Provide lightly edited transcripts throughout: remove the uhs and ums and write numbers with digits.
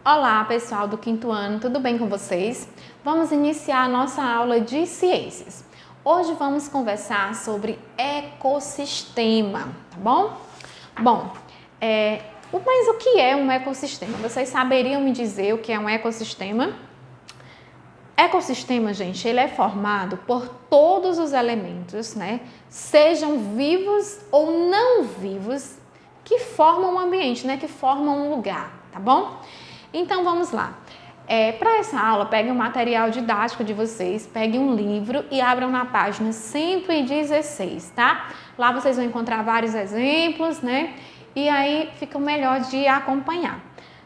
Olá, pessoal do quinto ano, tudo bem com vocês? Vamos iniciar a nossa aula de ciências. Hoje vamos conversar sobre ecossistema, tá bom? Mas o que é um ecossistema? Vocês saberiam me dizer o que é um ecossistema? Ecossistema, gente, ele é formado por todos os elementos, né? Sejam vivos ou não vivos, que formam um ambiente, né? Que formam um lugar, tá bom? Então, vamos lá. Para essa aula, peguem o material didático de vocês, peguem um livro e abram na página 116, tá? Lá vocês vão encontrar vários exemplos, né? E aí fica melhor de acompanhar.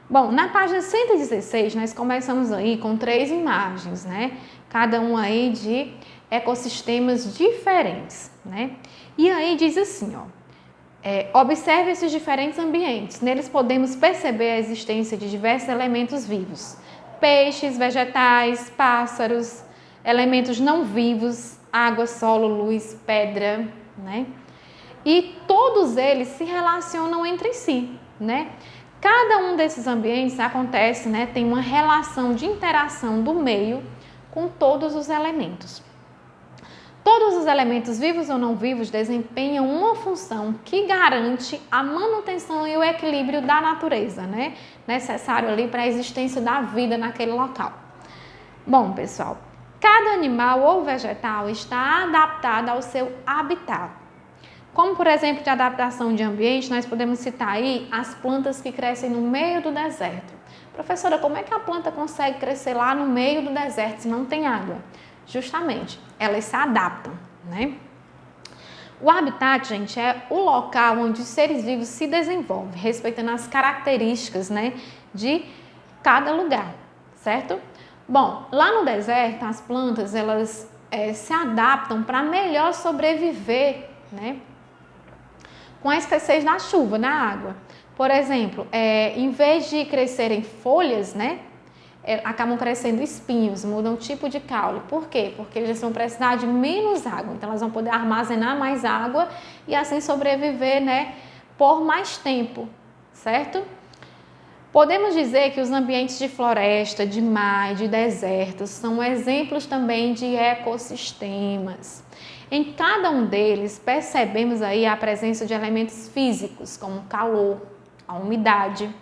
Bom, na página 116, nós começamos aí com 3 imagens, né? Cada um aí de ecossistemas diferentes, né? E aí diz assim, ó. Observe esses diferentes ambientes. Neles podemos perceber a existência de diversos elementos vivos. Peixes, vegetais, pássaros, elementos não vivos, água, solo, luz, pedra, né? E todos eles se relacionam entre si, né? Cada um desses ambientes acontece, né? Tem uma relação de interação do meio com todos os elementos. Todos os elementos vivos ou não vivos desempenham uma função que garante a manutenção e o equilíbrio da natureza, né? Necessário ali para a existência da vida naquele local. Bom, pessoal, cada animal ou vegetal está adaptado ao seu habitat. Como, por exemplo, de adaptação de ambiente, nós podemos citar aí as plantas que crescem no meio do deserto. Professora, como é que a planta consegue crescer lá no meio do deserto se não tem água? Justamente, elas se adaptam, né? O habitat, gente, é o local onde os seres vivos se desenvolvem, respeitando as características, né, de cada lugar, certo? Bom, lá no deserto, as plantas, elas se adaptam para melhor sobreviver, né, com a escassez da chuva, da água. Por exemplo, em vez de crescerem folhas, né, acabam crescendo espinhos, mudam o tipo de caule. Por quê? Porque eles vão precisar de menos água, então elas vão poder armazenar mais água e assim sobreviver, né, por mais tempo, certo? Podemos dizer que os ambientes de floresta, de mar e de deserto são exemplos também de ecossistemas. Em cada um deles percebemos aí a presença de elementos físicos, como o calor, a umidade,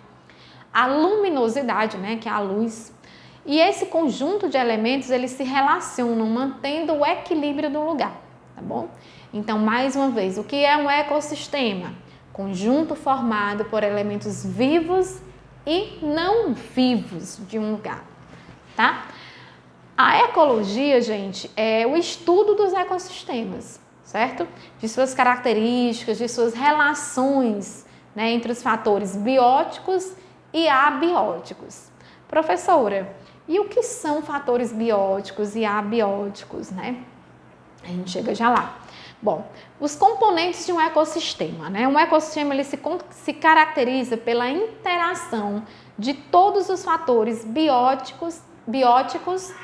a luminosidade, né, que é a luz. E esse conjunto de elementos, eles se relacionam, mantendo o equilíbrio do lugar, tá bom? Então, mais uma vez, o que é um ecossistema? Conjunto formado por elementos vivos e não vivos de um lugar, tá? A ecologia, gente, é o estudo dos ecossistemas, certo? De suas características, de suas relações, né, entre os fatores bióticos e abióticos. Professora, e o que são fatores bióticos e abióticos, né? A gente chega já lá. Bom, os componentes de um ecossistema, né? Um ecossistema ele se caracteriza pela interação de todos os fatores bióticos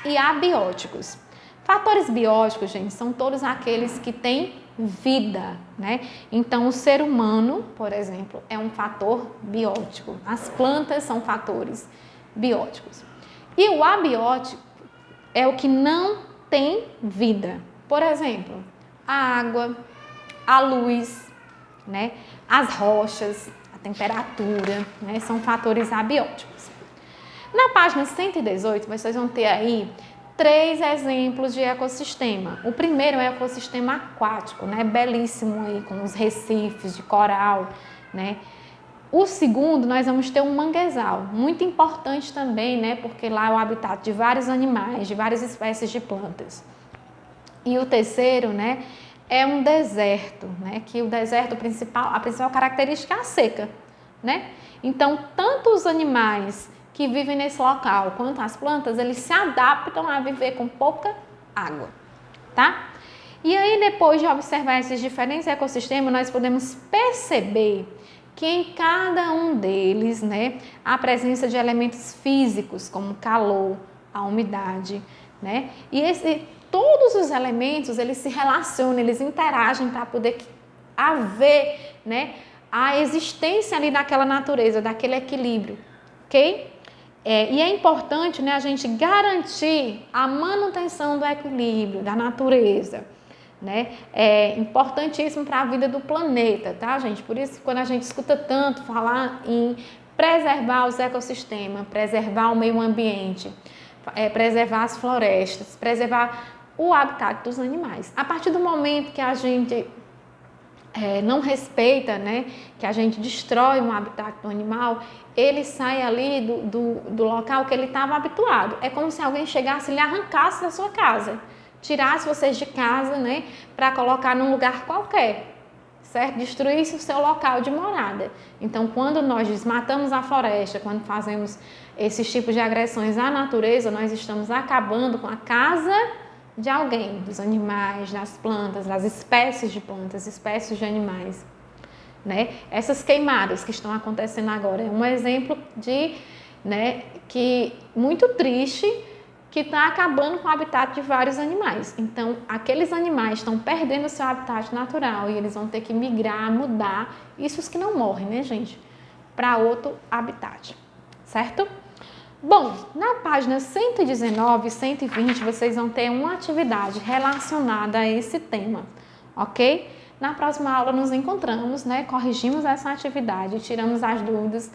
e abióticos. Fatores bióticos, gente, são todos aqueles que têm vida, né? Então, o ser humano, por exemplo, é um fator biótico. As plantas são fatores bióticos. E o abiótico é o que não tem vida. Por exemplo, a água, a luz, né? As rochas, a temperatura, né? São fatores abióticos. Na página 118, vocês vão ter aí 3 exemplos de ecossistema. O primeiro é o ecossistema aquático, né? Belíssimo aí, com os recifes de coral, né? O segundo, nós vamos ter um manguezal, muito importante também, né? Porque lá é o habitat de vários animais, de várias espécies de plantas. E o terceiro, né, é um deserto, né? Que o deserto a principal característica é a seca, né? Então, tanto os animais que vivem nesse local quanto as plantas, eles se adaptam a viver com pouca água, tá? E aí, depois de observar esses diferentes ecossistemas, nós podemos perceber que em cada um deles, né, há a presença de elementos físicos, como o calor, a umidade, né? E todos os elementos, eles se relacionam, eles interagem para poder haver, né, a existência ali daquela natureza, daquele equilíbrio, ok? E é importante, né, a gente garantir a manutenção do equilíbrio da natureza, né? É importantíssimo para a vida do planeta, tá, gente? Por isso, quando a gente escuta tanto falar em preservar os ecossistemas, preservar o meio ambiente, preservar as florestas, preservar o habitat dos animais. A partir do momento que a gente não respeita, né, que a gente destrói um habitat do animal, ele sai ali do local que ele estava habituado. É como se alguém chegasse e lhe arrancasse da sua casa, tirasse vocês de casa, né, para colocar num lugar qualquer, certo? Destruísse o seu local de morada. Então, quando nós desmatamos a floresta, quando fazemos esses tipos de agressões à natureza, nós estamos acabando com a casa de alguém, dos animais, das plantas, das espécies de plantas, espécies de animais, né? Essas queimadas que estão acontecendo agora é um exemplo de, né, que muito triste, que está acabando com o habitat de vários animais. Então, aqueles animais estão perdendo o seu habitat natural e eles vão ter que migrar, mudar, isso os que não morrem, né, gente, para outro habitat, certo? Bom, na página 119 e 120, vocês vão ter uma atividade relacionada a esse tema, ok? Na próxima aula nos encontramos, né? Corrigimos essa atividade, tiramos as dúvidas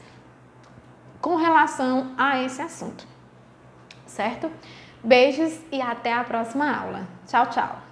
com relação a esse assunto, certo? Beijos e até a próxima aula. Tchau, tchau!